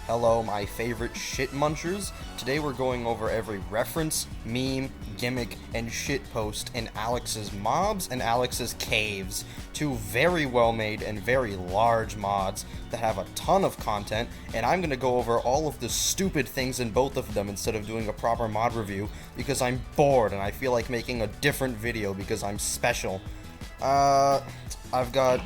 Hello, my favorite shit munchers. Today we're going over every reference, meme, gimmick, and shitpost in Alex's Mobs and Alex's Caves. Two very well made and very large mods that have a ton of content, and I'm gonna go over all of the stupid things in both of them instead of doing a proper mod review because I'm bored and I feel like making a different video because I'm special. I've got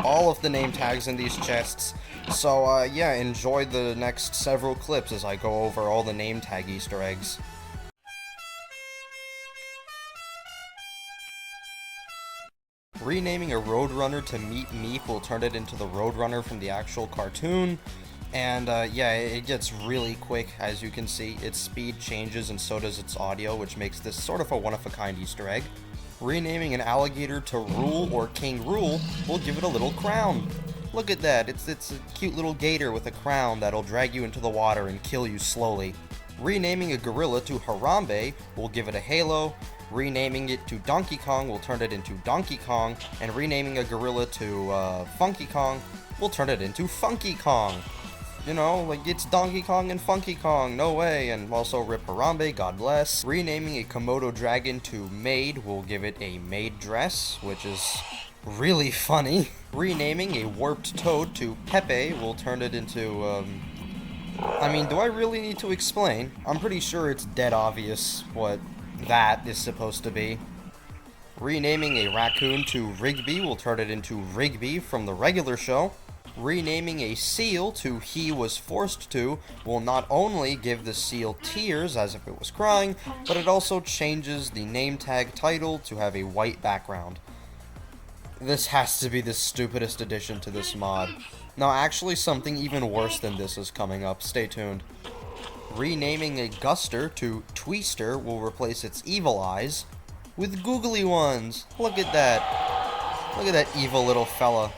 all of the name tags in these chests. So, yeah, enjoy the next several clips as I go over all the name tag Easter eggs. Renaming a Roadrunner to Meet Meep will turn it into the Roadrunner from the actual cartoon. And, yeah, it gets really quick, as you can see. Its speed changes and so does its audio, which makes this sort of a one-of-a-kind Easter egg. Renaming an alligator to Rule or King Rule will give it a little crown. Look at that, it's a cute little gator with a crown that'll drag you into the water and kill you slowly. Renaming a gorilla to Harambe will give it a halo. Renaming it to Donkey Kong will turn it into Donkey Kong. And renaming a gorilla to Funky Kong will turn it into Funky Kong. You know, like, it's Donkey Kong and Funky Kong, no way. And also rip Harambe, God bless. Renaming a Komodo dragon to Maid will give it a maid dress, which is really funny. Renaming a warped toad to Pepe will turn it into, I mean, do I really need to explain? I'm pretty sure it's dead obvious what that is supposed to be. Renaming a raccoon to Rigby will turn it into Rigby from the regular show. Renaming a seal to He Was Forced To will not only give the seal tears as if it was crying, but it also changes the name tag title to have a white background. This has to be the stupidest addition to this mod. No, actually something even worse than this is coming up. Stay tuned. Renaming a Guster to Twister will replace its evil eyes with googly ones. Look at that. Look at that evil little fella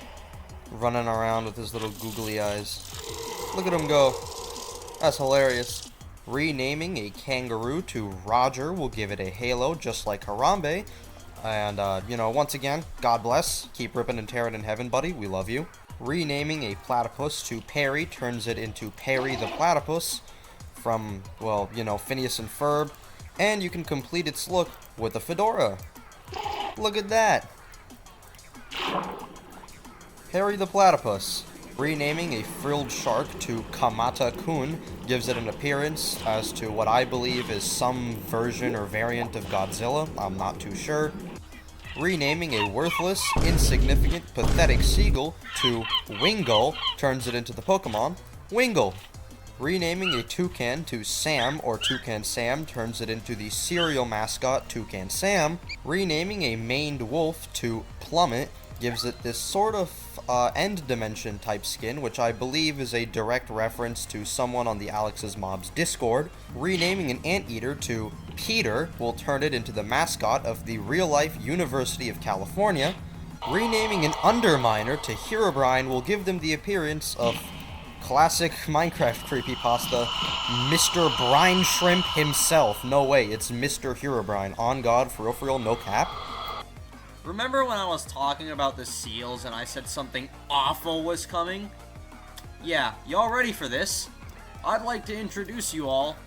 running around with his little googly eyes. Look at him go. That's hilarious. Renaming a kangaroo to Roger will give it a halo just like Harambe. And, you know, once again, God bless. Keep ripping and tearing in heaven, buddy. We love you. Renaming a platypus to Perry turns it into Perry the Platypus from, well, you know, Phineas and Ferb. And you can complete its look with a fedora. Look at that. Perry the Platypus. Renaming a frilled shark to Kamata-kun gives it an appearance as to what I believe is some version or variant of Godzilla. I'm not too sure. Renaming a worthless, insignificant, pathetic seagull to Wingull turns it into the Pokemon Wingull. Renaming a toucan to Sam or Toucan Sam turns it into the cereal mascot Toucan Sam. Renaming a maned wolf to Plummet gives it this sort of end dimension type skin, which I believe is a direct reference to someone on the Alex's Mobs Discord. Renaming an anteater to Peter will turn it into the mascot of the real-life University of California. Renaming an underminer to Herobrine will give them the appearance of classic Minecraft creepypasta, Mr. Brine Shrimp himself. No way, it's Mr. Herobrine. On God, for real, no cap. Remember when I was talking about the seals and I said something awful was coming? Yeah, y'all ready for this? I'd like to introduce you all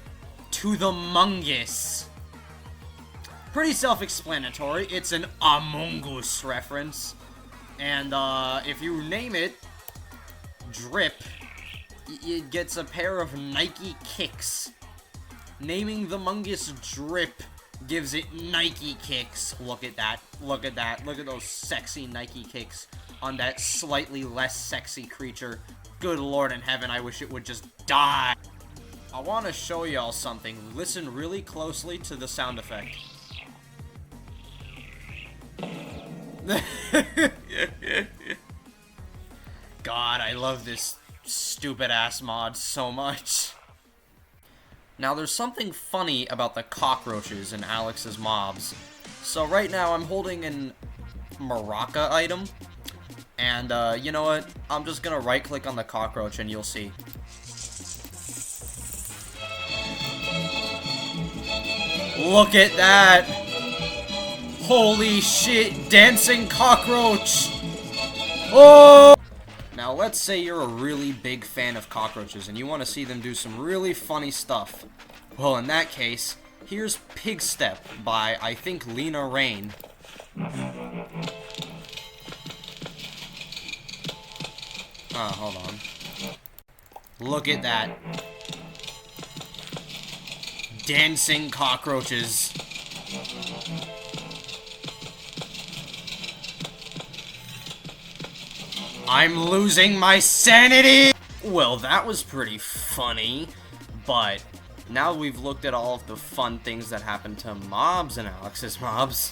to the Mungus. Pretty self-explanatory, it's an Among Us reference. And, if you name it Drip, it gets a pair of Nike kicks. Naming the Mungus Drip gives it Nike kicks. Look at that. Look at that. Look at those sexy Nike kicks on that slightly less sexy creature. Good Lord in heaven, I wish it would just die. I want to show y'all something. Listen really closely to the sound effect. God, I love this stupid-ass mod so much. Now, there's something funny about the cockroaches in Alex's Mobs. So right now, I'm holding an Maraca item. And, you know what? I'm just gonna right-click on the cockroach and you'll see. Look at that! Holy shit! Dancing cockroach! Oh! Now, Now, let's say you're a really big fan of cockroaches and you want to see them do some really funny stuff. Well, in that case, here's Pig Step by, I think, Lena Rain. Oh, hold on. Look at that. Dancing cockroaches. I'm losing my sanity! Well, that was pretty funny, but now we've looked at all of the fun things that happen to mobs in Alex's Mobs.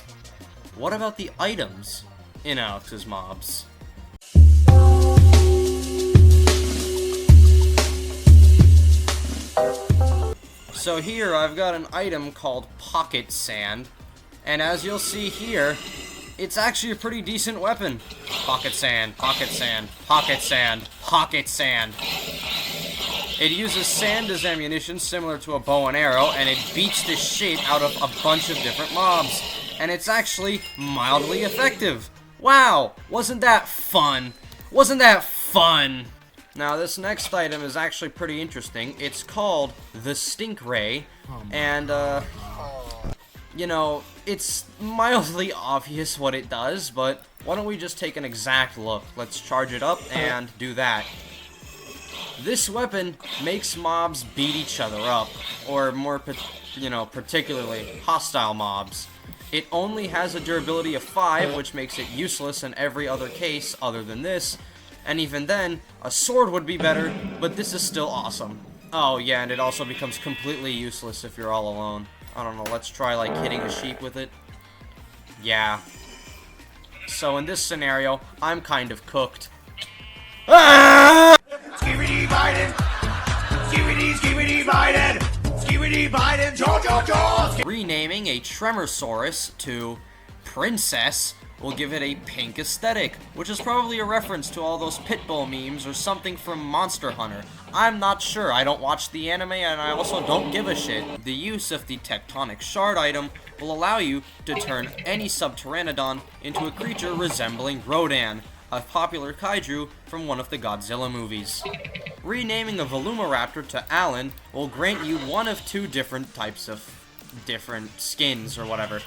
What about the items in Alex's Mobs? So here I've got an item called Pocket Sand, and as you'll see here, it's actually a pretty decent weapon. Pocket sand, pocket sand, pocket sand, pocket sand. It uses sand as ammunition similar to a bow and arrow, and it beats the shit out of a bunch of different mobs. And it's actually mildly effective. Wow, wasn't that fun? Wasn't that fun? Now this next item is actually pretty interesting. It's called the Stink Ray, and you know, it's mildly obvious what it does, but why don't we just take an exact look? Let's charge it up and do that. This weapon makes mobs beat each other up, or more, particularly hostile mobs. It only has a durability of 5, which makes it useless in every other case other than this, and even then, a sword would be better, but this is still awesome. Oh yeah, and it also becomes completely useless if you're all alone. I don't know, let's try, like, hitting a sheep with it. Yeah. So in this scenario, I'm kind of cooked. Ah! Skibidi Biden! Skibidi Biden! Skibidi Biden! Jo! Renaming a Tremorsaurus to Princess will give it a pink aesthetic, which is probably a reference to all those Pitbull memes or something from Monster Hunter. I'm not sure, I don't watch the anime and I also don't give a shit. The use of the Tectonic Shard item will allow you to turn any Subpteranodon into a creature resembling Rodan, a popular kaiju from one of the Godzilla movies. Renaming a Volumaraptor to Alan will grant you one of 2 different types of different skins or whatever.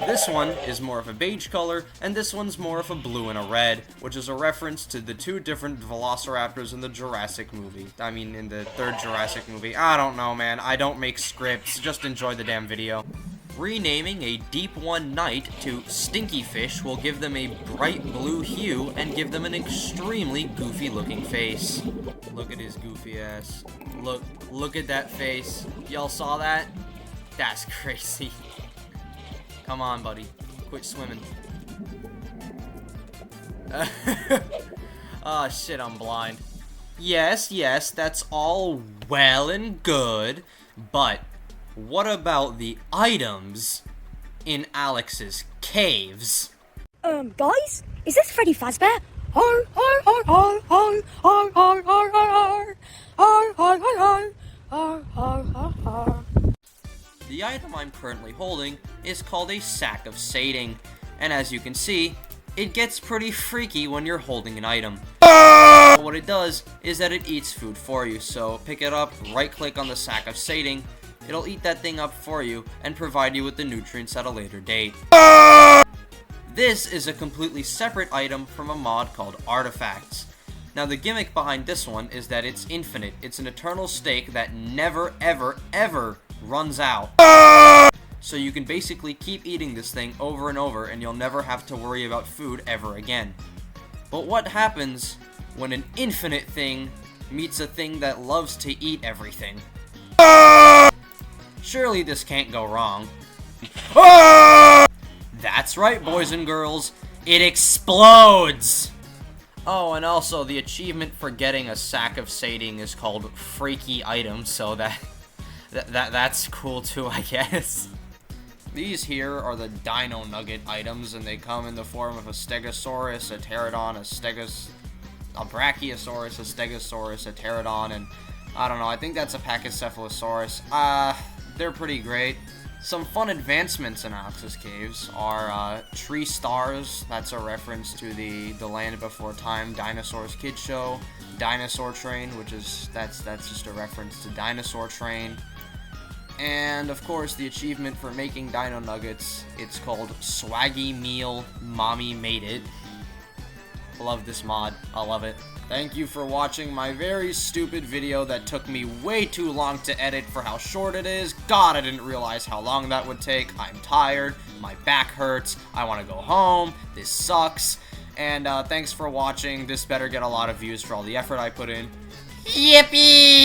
This one is more of a beige color, and this one's more of a blue and a red, which is a reference to the 2 different Velociraptors in the Jurassic movie. I mean, in the 3rd Jurassic movie. I don't know, man. I don't make scripts. Just enjoy the damn video. Renaming a Deep One Knight to Stinky Fish will give them a bright blue hue and give them an extremely goofy looking face. Look at his goofy ass. Look at that face. Y'all saw that? That's crazy. Come on, buddy. Quit swimming. Oh, shit, I'm blind. Yes, that's all well and good, but what about the items in Alex's caves? Guys? Is this Freddy Fazbear? Har, har, har, har, har, har, har, har, har, har, har, har, har, har, har, har. The item I'm currently holding is called a Sack of Sating, and as you can see, it gets pretty freaky when you're holding an item. But what it does is that it eats food for you, so pick it up, right-click on the Sack of Sating, it'll eat that thing up for you and provide you with the nutrients at a later date. This is a completely separate item from a mod called Artifacts. Now the gimmick behind this one is that it's infinite. It's an eternal steak that never, ever, ever runs out. So you can basically keep eating this thing over and over and you'll never have to worry about food ever again. But what happens when an infinite thing meets a thing that loves to eat everything? Surely this can't go wrong. That's right, boys and girls. It explodes! Oh, and also the achievement for getting a Sack of Sating is called Freaky Item, so that's cool too, I guess. These here are the Dino Nugget items, and they come in the form of a Stegosaurus, a Pterodon, a Brachiosaurus, a Stegosaurus, a Pterodon, and I don't know, I think that's a Pachycephalosaurus. They're pretty great. Some fun advancements in Alex's Caves are tree stars. That's a reference to the Land Before Time Dinosaurs Kid Show. Dinosaur Train, which is that's just a reference to Dinosaur Train. And of course, the achievement for making Dino Nuggets. It's called Swaggy Meal. Mommy made it. Love this mod. I love it. Thank you for watching my very stupid video that took me way too long to edit for how short it is. God, I didn't realize how long that would take. I'm tired. My back hurts. I want to go home. This sucks. And thanks for watching. This better get a lot of views for all the effort I put in. Yippee!